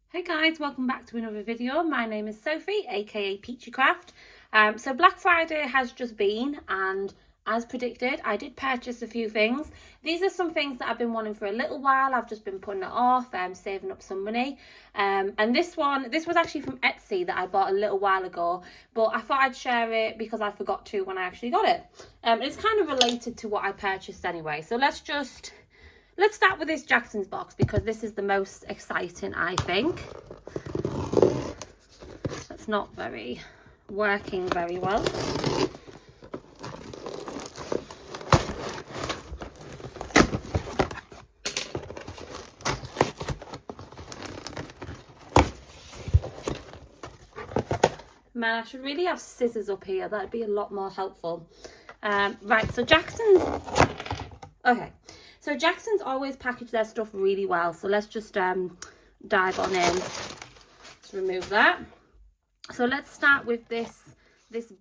Hey guys, welcome back to another video. My name is Sophie, aka Peachy Craft. So Black Friday has just been, and as predicted, I did purchase a few things. These are some things that I've been wanting for a little while. I've just been putting it off, saving up some money. And this was actually from Etsy that I bought a little while ago, but I thought I'd share it because I forgot to when I actually got it. It's kind of related to what I purchased anyway. So let's start with this Jackson's box because this is the most exciting, I think. That's not working very well. Man, I should really have scissors up here. That'd be a lot more helpful. Right, so Jackson's... Okay. So Jackson's always package their stuff really well. So let's just dive on in. Let's remove that. So let's start with this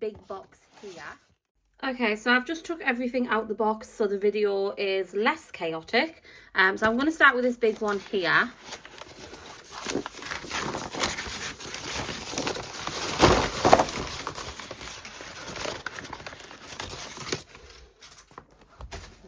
big box here. Okay, so I've just took everything out the box so the video is less chaotic. So I'm going to start with this big one here.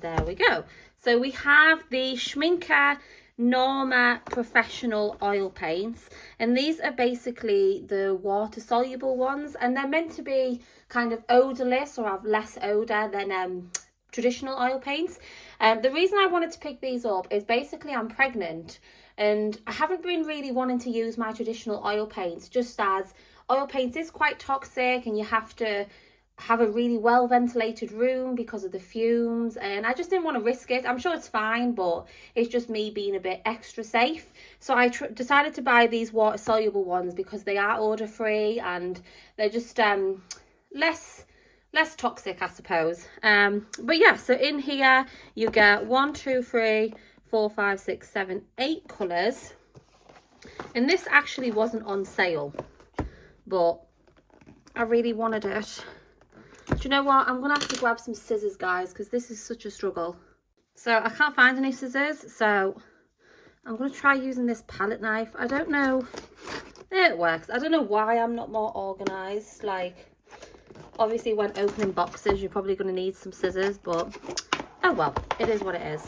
There we go. So we have the Schmincke Norma Professional Oil Paints, and these are basically the water soluble ones, and they're meant to be kind of odourless or have less odour than traditional oil paints. The reason I wanted to pick these up is basically I'm pregnant and I haven't been really wanting to use my traditional oil paints, just as oil paints is quite toxic and you have to have a really well ventilated room because of the fumes, and I just didn't want to risk it. I'm sure it's fine, but it's just me being a bit extra safe. So I decided to buy these water soluble ones because they are odor free and they're just less toxic, I suppose. But yeah, so in here you get 1, 2, 3, 4, 5, 6, 7, 8 colours, and this actually wasn't on sale, but I really wanted it. Do you know what? I'm going to have to grab some scissors, guys, because this is such a struggle. So I can't find any scissors, so I'm going to try using this palette knife. I don't know. It works. I don't know why I'm not more organised. Like, obviously when opening boxes, you're probably going to need some scissors, but oh well, it is what it is.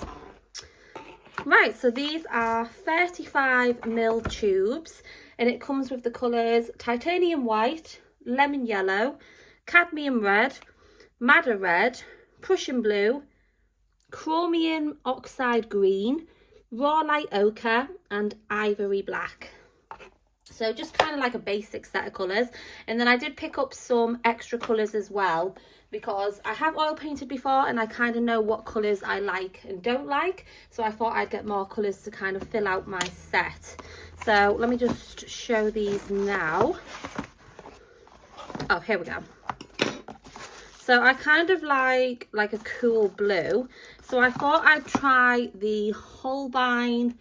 Right, so these are 35ml tubes, and it comes with the colours titanium white, lemon yellow, cadmium red, madder red, Prussian blue, chromium oxide green, raw light ochre, and ivory black. So just kind of like a basic set of colours. And then I did pick up some extra colours as well because I have oil painted before and I kind of know what colours I like and don't like. So I thought I'd get more colours to kind of fill out my set. So let me just show these now. Oh, here we go. So I kind of like a cool blue. So I thought I'd try the Holbein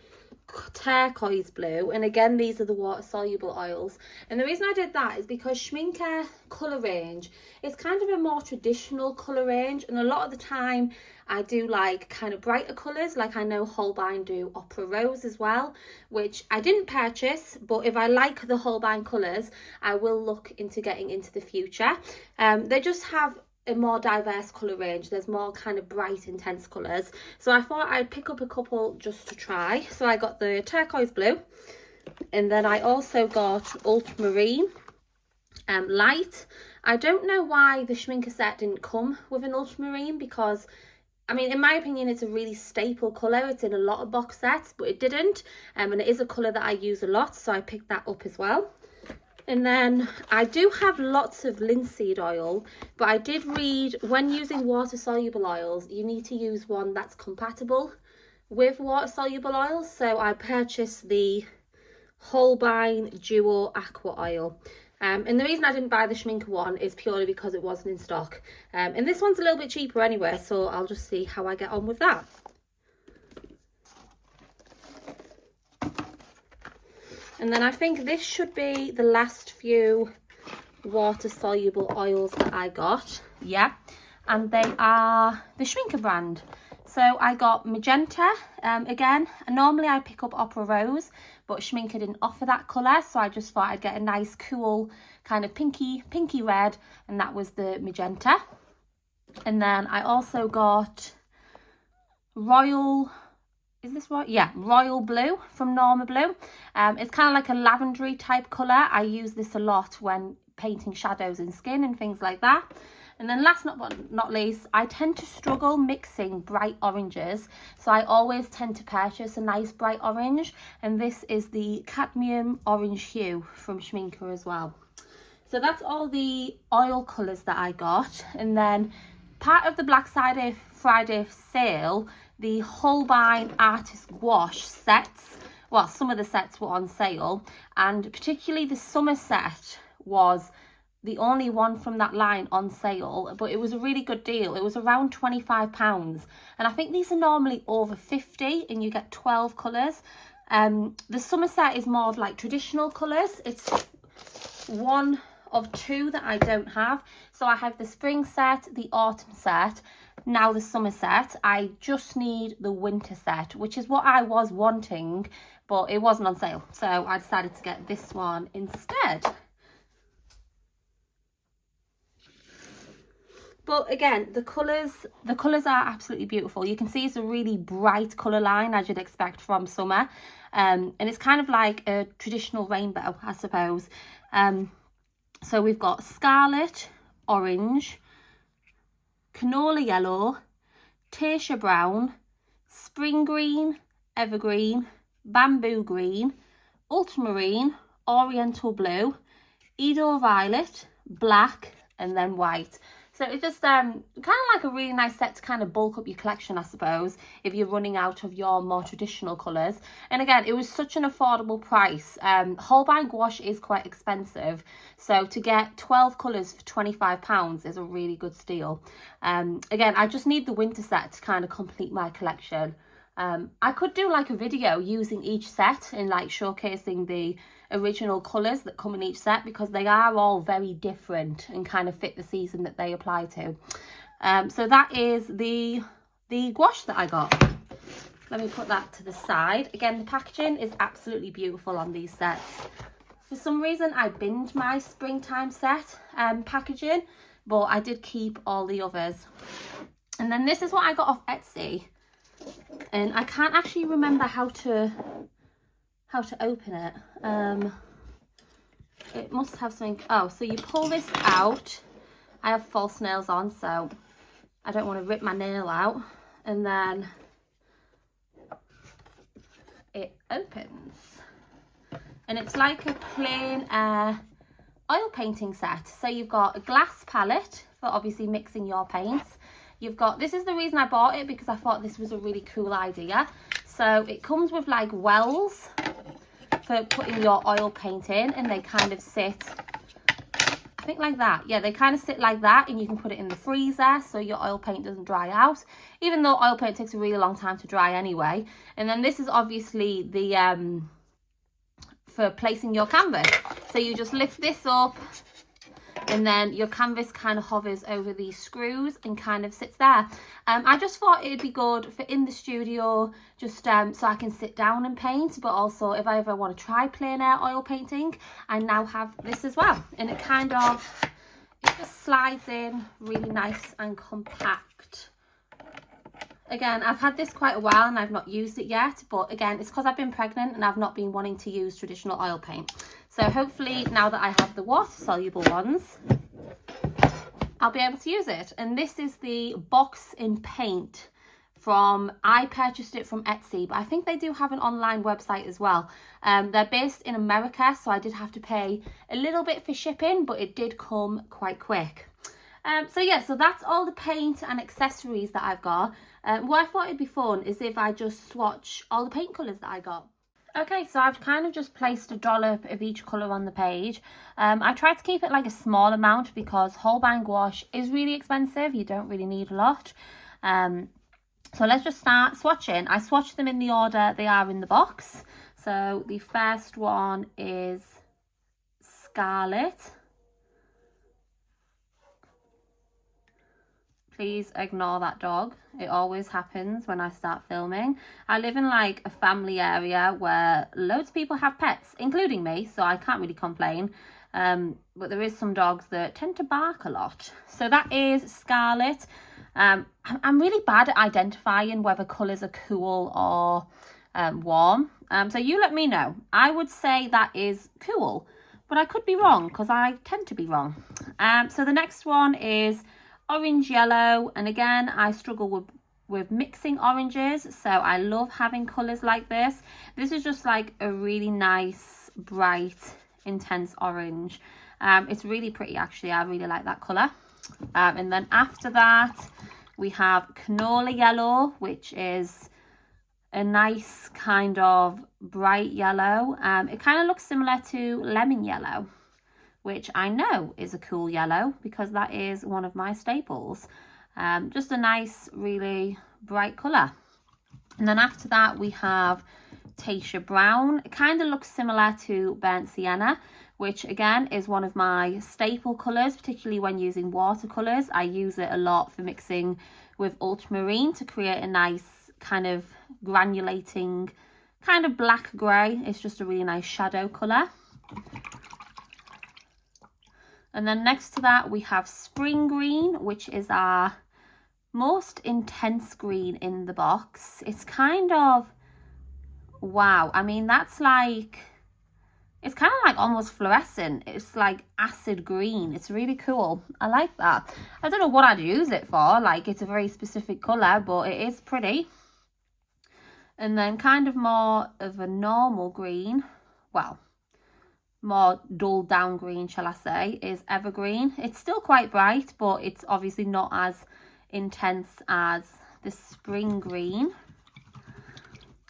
turquoise blue. And again, these are the water soluble oils. And the reason I did that is because Schmincke colour range is kind of a more traditional colour range. And a lot of the time I do like kind of brighter colours. Like I know Holbein do Opera Rose as well, which I didn't purchase. But if I like the Holbein colours, I will look into getting into the future. They just have a more diverse colour range. There's more kind of bright, intense colours. So I thought I'd pick up a couple just to try. So I got the turquoise blue, and then I also got ultramarine light. I don't know why the Schmincke set didn't come with an ultramarine because, I mean, in my opinion, it's a really staple colour. It's in a lot of box sets, but it didn't. And it is a colour that I use a lot, so I picked that up as well. And then I do have lots of linseed oil, but I did read when using water soluble oils, you need to use one that's compatible with water soluble oils. So I purchased the Holbein Duo Aqua Oil. And the reason I didn't buy the Schmincke one is purely because it wasn't in stock. And this one's a little bit cheaper anyway, so I'll just see how I get on with that. And then I think this should be the last few water soluble oils that I got. Yeah, and they are the Schmincke brand. So I got magenta, again, normally I pick up Opera Rose, but Schmincke didn't offer that colour, so I just thought I'd get a nice cool kind of pinky red, and that was the magenta. And then I also got Royal, is this right? Yeah, Royal Blue from Norma Blue. It's kind of like a lavendery type colour. I use this a lot when painting shadows in skin and things like that. And then last but not least, I tend to struggle mixing bright oranges. So I always tend to purchase a nice bright orange. And this is the cadmium orange hue from Schmincke as well. So that's all the oil colours that I got. And then part of the Black Friday sale, the Holbein Artist Gouache sets, well, some of the sets were on sale. And particularly the summer set was the only one from that line on sale, but it was a really good deal. It was around £25, and I think these are normally over 50, and you get 12 colours. The summer set is more of like traditional colours. It's one of two that I don't have. So I have the spring set, the autumn set, now the summer set. I just need the winter set, which is what I was wanting, but it wasn't on sale, so I decided to get this one instead. But again, the colours are absolutely beautiful. You can see it's a really bright colour line, as you'd expect from summer. And it's kind of like a traditional rainbow, I suppose. So we've got scarlet, orange, canola yellow, tertia brown, spring green, evergreen, bamboo green, ultramarine, oriental blue, Edo violet, black, and then white. So it's just kind of like a really nice set to kind of bulk up your collection, I suppose, if you're running out of your more traditional colours. And again, it was such an affordable price. Holbein gouache is quite expensive, so to get 12 colours for £25 is a really good steal. Again, I just need the winter set to kind of complete my collection. I could do like a video using each set and like showcasing the original colours that come in each set, because they are all very different and kind of fit the season that they apply to. So that is the gouache that I got. Let me put that to the side. Again, the packaging is absolutely beautiful on these sets. For some reason I binned my springtime set packaging, but I did keep all the others. And then this is what I got off Etsy. And I can't actually remember how to open it. It must have something. Oh, so you pull this out. I have false nails on, so I don't want to rip my nail out. And then it opens. And it's like a plain oil painting set. So you've got a glass palette for obviously mixing your paints. You've got, this is the reason I bought it, because I thought this was a really cool idea. So it comes with like wells for putting your oil paint in, and they kind of sit, I think like that. Yeah, they kind of sit like that, and you can put it in the freezer so your oil paint doesn't dry out, even though oil paint takes a really long time to dry anyway. And then this is obviously the, for placing your canvas. So you just lift this up, and then your canvas kind of hovers over these screws and kind of sits there. I just thought it'd be good for in the studio, just so I can sit down and paint, but also if I ever want to try plein air oil painting, I now have this as well. And it just slides in really nice and compact. Again, I've had this quite a while and I've not used it yet, but again, it's because I've been pregnant and I've not been wanting to use traditional oil paint. So hopefully now that I have the water soluble ones, I'll be able to use it. And this is the box in paint I purchased it from Etsy, but I think they do have an online website as well. They're based in America, so I did have to pay a little bit for shipping, but it did come quite quick. So yeah, so that's all the paint and accessories that I've got. What I thought it'd be fun is if I just swatch all the paint colours that I got. Okay, so I've kind of just placed a dollop of each colour on the page. I tried to keep it like a small amount because Holbein gouache is really expensive. You don't really need a lot. So let's just start swatching. I swatched them in the order they are in the box. So the first one is Scarlet. please ignore that dog. It always happens when I start filming. I live in like a family area where loads of people have pets, including me, so I can't really complain. But there is some dogs that tend to bark a lot. So that is Scarlet. I'm really bad at identifying whether colours are cool or warm. So you let me know. I would say that is cool, but I could be wrong because I tend to be wrong. So the next one is Orange Yellow, and again I struggle with mixing oranges, so I love having colours like this. This is just like a really nice, bright, intense orange. It's really pretty actually. I really like that colour. And then after that we have Canola Yellow, which is a nice kind of bright yellow. It kind of looks similar to Lemon Yellow, which I know is a cool yellow because that is one of my staples. Just a nice, really bright colour. And then after that we have Tasha Brown. It kind of looks similar to Burnt Sienna, which again is one of my staple colours, particularly when using watercolours. I use it a lot for mixing with ultramarine to create a nice kind of granulating kind of black grey. It's just a really nice shadow colour. And then next to that we have Spring Green, which is our most intense green in the box. It's kind of, wow, I mean that's like, it's kind of like almost fluorescent. It's like acid green. It's really cool. I like that. I don't know what I'd use it for, like it's a very specific colour, but it is pretty. And then kind of more of a normal green, well, more dull down green, shall I say, is Evergreen. It's still quite bright, but it's obviously not as intense as the Spring Green.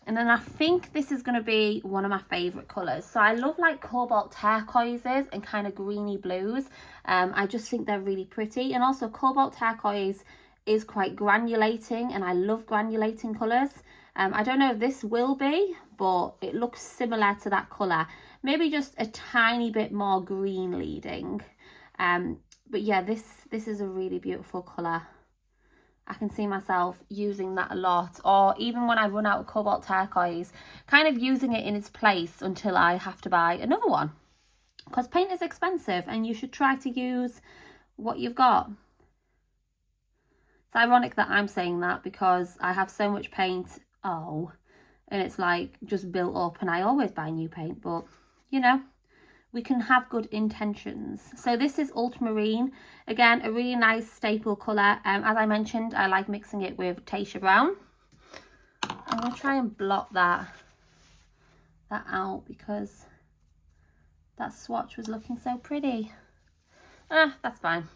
And then I think this is going to be one of my favourite colours. So I love like cobalt turquoises and kind of greeny blues. I just think they're really pretty. And also cobalt turquoise is quite granulating, and I love granulating colours. I don't know if this will be, but it looks similar to that colour. Maybe just a tiny bit more green leading. But yeah, this is a really beautiful colour. I can see myself using that a lot, or even when I run out of cobalt turquoise, kind of using it in its place until I have to buy another one. Because paint is expensive and you should try to use what you've got. It's ironic that I'm saying that because I have so much paint, and it's like just built up and I always buy new paint, but you know, we can have good intentions. So this is Ultramarine. Again, a really nice staple colour. As I mentioned, I like mixing it with Tasha Brown. I'm going to try and blot that out because that swatch was looking so pretty. That's fine.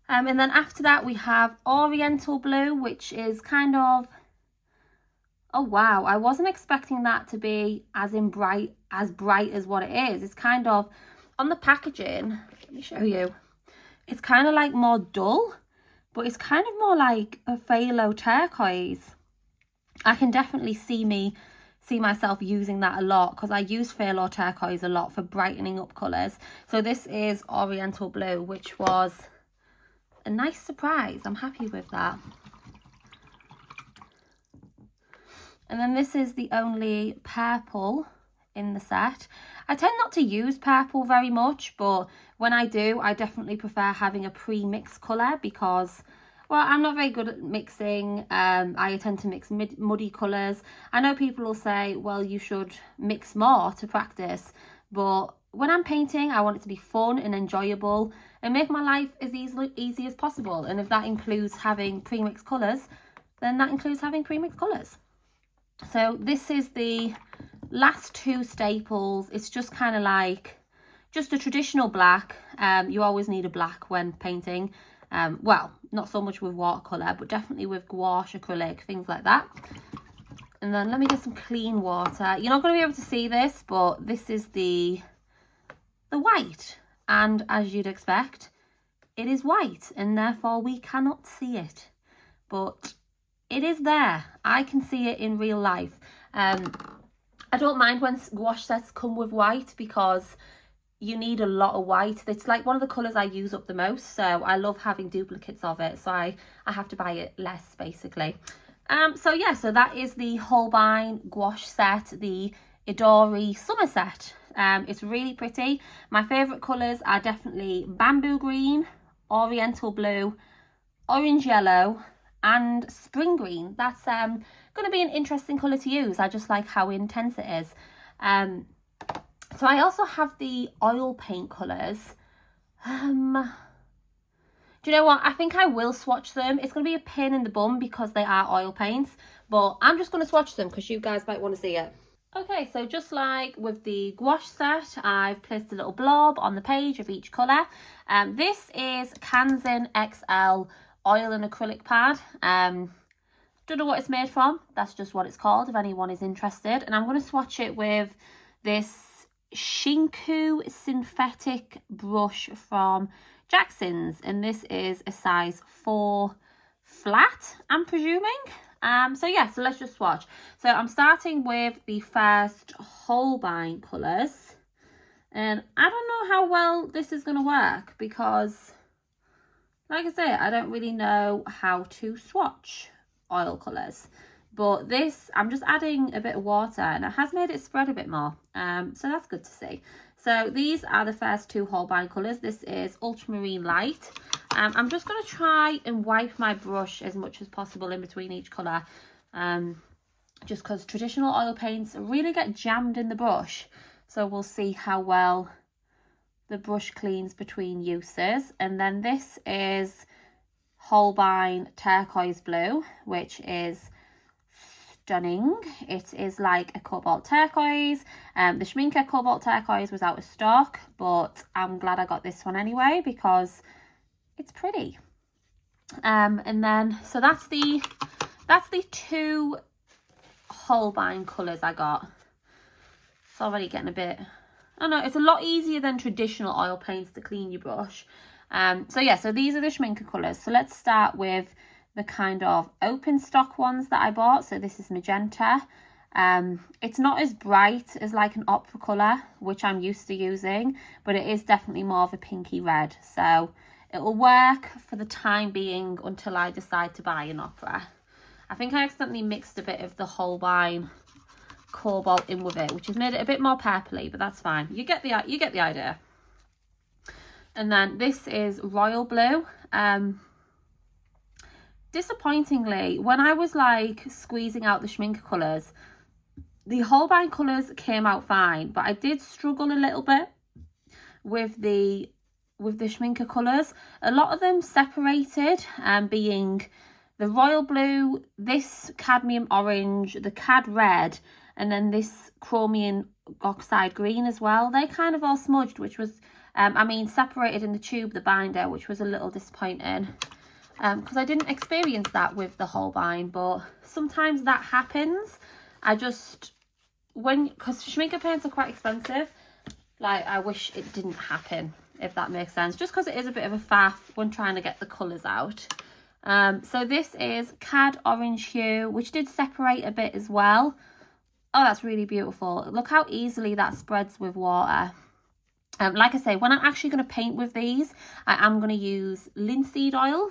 And then after that we have Oriental Blue, which is kind of, oh wow, I wasn't expecting that to be as bright as what it is. It's kind of, on the packaging, let me show you, it's kind of like more dull, but it's kind of more like a phthalo turquoise. I can definitely see myself using that a lot because I use phthalo turquoise a lot for brightening up colours. So this is Oriental Blue, which was a nice surprise. I'm happy with that. And then this is the only purple in the set. I tend not to use purple very much, but when I do, I definitely prefer having a pre-mixed colour because, well, I'm not very good at mixing. I tend to mix muddy colours. I know people will say, well, you should mix more to practice, but when I'm painting, I want it to be fun and enjoyable and make my life as easy as possible. And if that includes having pre-mixed colours, then that includes having pre-mixed colours. So this is the last two staples. It's just kind of like just a traditional black. You always need a black when painting. Well, not so much with watercolour, but definitely with gouache, acrylic, things like that. And then let me get some clean water. You're not going to be able to see this, but this is the white. And as you'd expect, it is white, and therefore we cannot see it. But it is there. I can see it in real life. I don't mind when gouache sets come with white because you need a lot of white. It's like one of the colours I use up the most, so I love having duplicates of it, so I have to buy it less basically. So yeah, so that is the Holbein gouache set, the Idori summer set. It's really pretty. My favourite colours are definitely bamboo green, oriental blue, orange yellow and spring green. That's going to be an interesting colour to use. I just like how intense it is. So I also have the oil paint colours. Do you know what? I think I will swatch them. It's going to be a pain in the bum because they are oil paints, but I'm just going to swatch them because you guys might want to see it. Okay, so just like with the gouache set, I've placed a little blob on the page of each colour. This is Kanzen XL oil and acrylic pad. Don't know what it's made from. That's just what it's called if anyone is interested. And I'm going to swatch it with this schmincke synthetic brush from Jackson's, and this is a size 4 flat, I'm presuming. So yeah, so let's just swatch. So I'm starting with the first Holbein colours, and I don't know how well this is going to work because, like I say, I don't really know how to swatch oil colours. But this, I'm just adding a bit of water and it has made it spread a bit more. So that's good to see. So these are the first two Holbein colours. This is Ultramarine Light. I'm just going to try and wipe my brush as much as possible in between each colour. Just because traditional oil paints really get jammed in the brush. So we'll see how well the brush cleans between uses. And then this is Holbein Turquoise Blue, which is stunning. It is like a cobalt turquoise. The schmincke cobalt turquoise was out of stock, but I'm glad I got this one anyway because it's pretty. And then so that's the two Holbein colours I got. It's already getting a bit, I don't know, it's a lot easier than traditional oil paints to clean your brush. So yeah, so these are the schmincke colours. So let's start with the kind of open stock ones that I bought. So this is magenta. It's not as bright as like an opera colour, which I'm used to using, but it is definitely more of a pinky red. So it will work for the time being until I decide to buy an opera. I think I accidentally mixed a bit of the Holbein cobalt in with it, which has made it a bit more purpley, but that's fine. You get the idea. And then this is royal blue. Disappointingly, when I was like squeezing out the schmincke colours, the Holbein colours came out fine, but I did struggle a little bit with the schmincke colours. A lot of them separated, being the royal blue, this cadmium orange, the cad red, and then this chromium oxide green as well. They kind of all smudged, which was, separated in the tube, the binder, which was a little disappointing. Because I didn't experience that with the Holbein, but sometimes that happens. Because schmincke paints are quite expensive, like I wish it didn't happen, if that makes sense, just because it is a bit of a faff when trying to get the colours out. So this is cad orange hue, which did separate a bit as well. Oh, that's really beautiful. Look how easily that spreads with water. Like I say, when I'm actually going to paint with these, I am going to use linseed oil.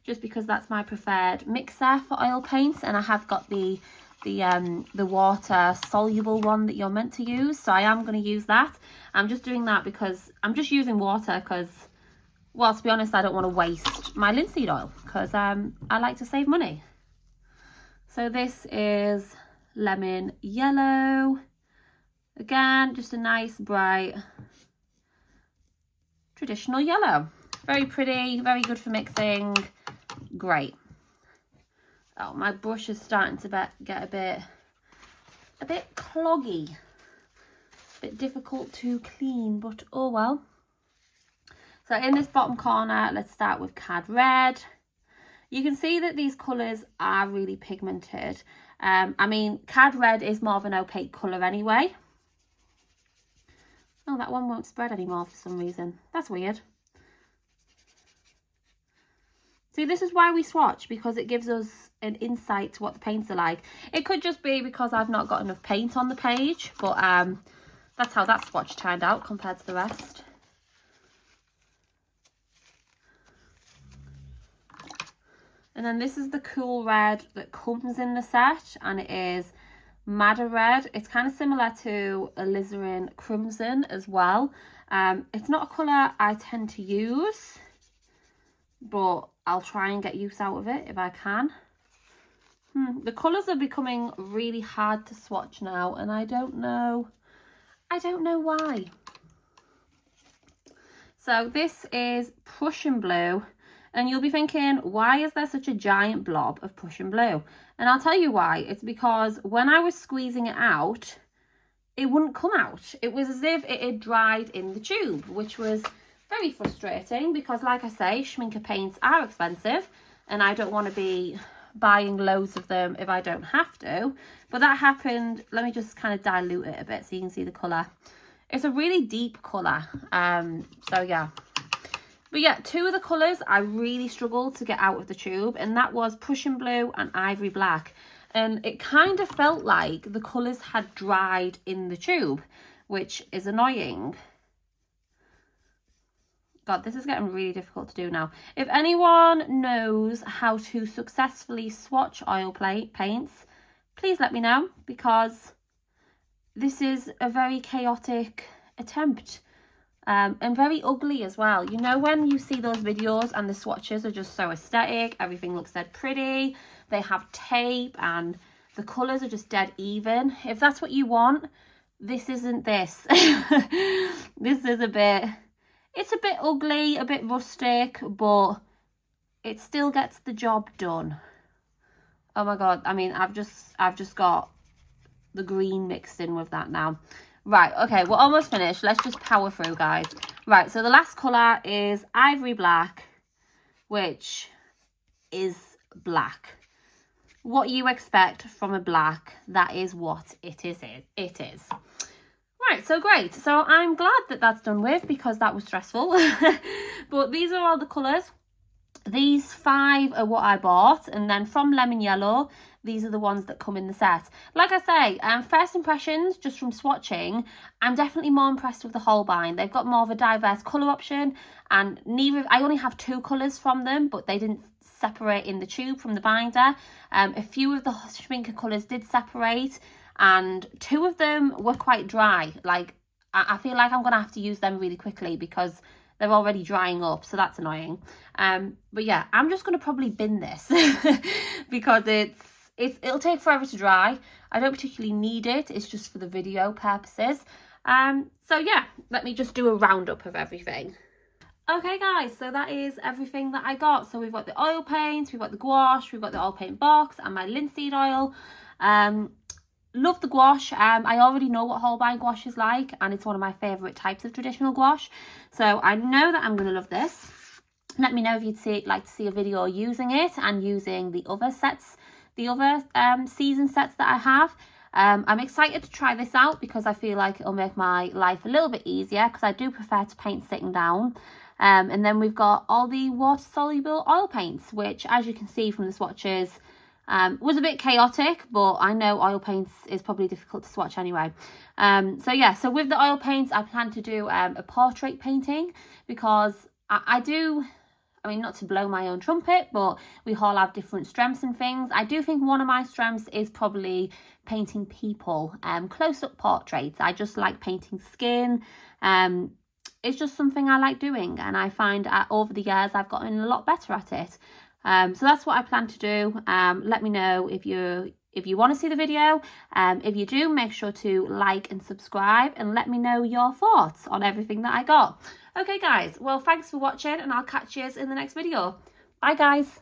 Just because that's my preferred mixer for oil paints, and I have got the water soluble one that you're meant to use, so I am going to use that. I'm just doing that because I'm just using water because, well, to be honest, I don't want to waste my linseed oil because I like to save money. So this is lemon yellow. Again, just a nice bright traditional yellow. Very pretty, very good for mixing, great. Oh, my brush is starting to get a bit cloggy, a bit difficult to clean, but oh well. So in this bottom corner, let's start with cad red. You can see that these colours are really pigmented. Cad red is more of an opaque colour anyway. Oh, that one won't spread anymore for some reason. That's weird. See, this is why we swatch, because it gives us an insight to what the paints are like. It could just be because I've not got enough paint on the page, but that's how that swatch turned out compared to the rest. And then this is the cool red that comes in the set, and it is Madder Red. It's kind of similar to alizarin Crimson as well. It's not a colour I tend to use, but I'll try and get use out of it if I can. The colours are becoming really hard to swatch now, and I don't know why. So this is Prussian Blue. And you'll be thinking, why is there such a giant blob of Prussian Blue? And I'll tell you why. It's because when I was squeezing it out, it wouldn't come out. It was as if it had dried in the tube, which was very frustrating because, like I say, schmincke paints are expensive and I don't want to be buying loads of them if I don't have to. But that happened. Let me just kind of dilute it a bit so you can see the colour. It's a really deep colour. So yeah. But yeah, two of the colours I really struggled to get out of the tube, and that was Prussian Blue and Ivory Black. And it kind of felt like the colours had dried in the tube, which is annoying. God, this is getting really difficult to do now. If anyone knows how to successfully swatch oil paints, please let me know, because this is a very chaotic attempt. And very ugly as well. You know when you see those videos and the swatches are just so aesthetic, everything looks dead pretty, they have tape and the colours are just dead even. If that's what you want, this isn't this. This is it's a bit ugly, a bit rustic, but it still gets the job done. Oh my God, I mean, I've just got the green mixed in with that now. Right, okay, we're almost finished. Let's just power through, guys. Right, so the last colour is Ivory Black, which is black. What you expect from a black, that is what it is. Right, so great. So I'm glad that that's done with, because that was stressful. But these are all the colours. These 5 are what I bought, and then from Lemon Yellow, these are the ones that come in the set. Like I say, first impressions, just from swatching, I'm definitely more impressed with the Holbein. They've got more of a diverse colour option, and I only have 2 colours from them, but they didn't separate in the tube from the binder. A few of the schmincke colours did separate, and 2 of them were quite dry. Like, I feel like I'm going to have to use them really quickly because they're already drying up, so that's annoying. But yeah, I'm just going to probably bin this because it'll take forever to dry. I don't particularly need it. It's just for the video purposes. So yeah, let me just do a roundup of everything. Okay guys, so that is everything that I got. So we've got the oil paints, we've got the gouache, we've got the oil paint box and my linseed oil. Love the gouache. I already know what Holbein gouache is like, and it's one of my favourite types of traditional gouache. So I know that I'm going to love this. Let me know if you'd like to see a video using it and using the other sets, the other season sets that I have. I'm excited to try this out because I feel like it'll make my life a little bit easier, because I do prefer to paint sitting down. And then we've got all the water-soluble oil paints, which, as you can see from the swatches, was a bit chaotic, but I know oil paints is probably difficult to swatch anyway. So yeah, so with the oil paints, I plan to do a portrait painting, because I mean, not to blow my own trumpet, but we all have different strengths and things. I do think one of my strengths is probably painting people, close-up portraits. I just like painting skin. It's just something I like doing, and I find over the years I've gotten a lot better at it. So that's what I plan to do. Let me know if you want to see the video. If you do, make sure to like and subscribe, and let me know your thoughts on everything that I got. Okay guys, well, thanks for watching, and I'll catch you in the next video. Bye guys.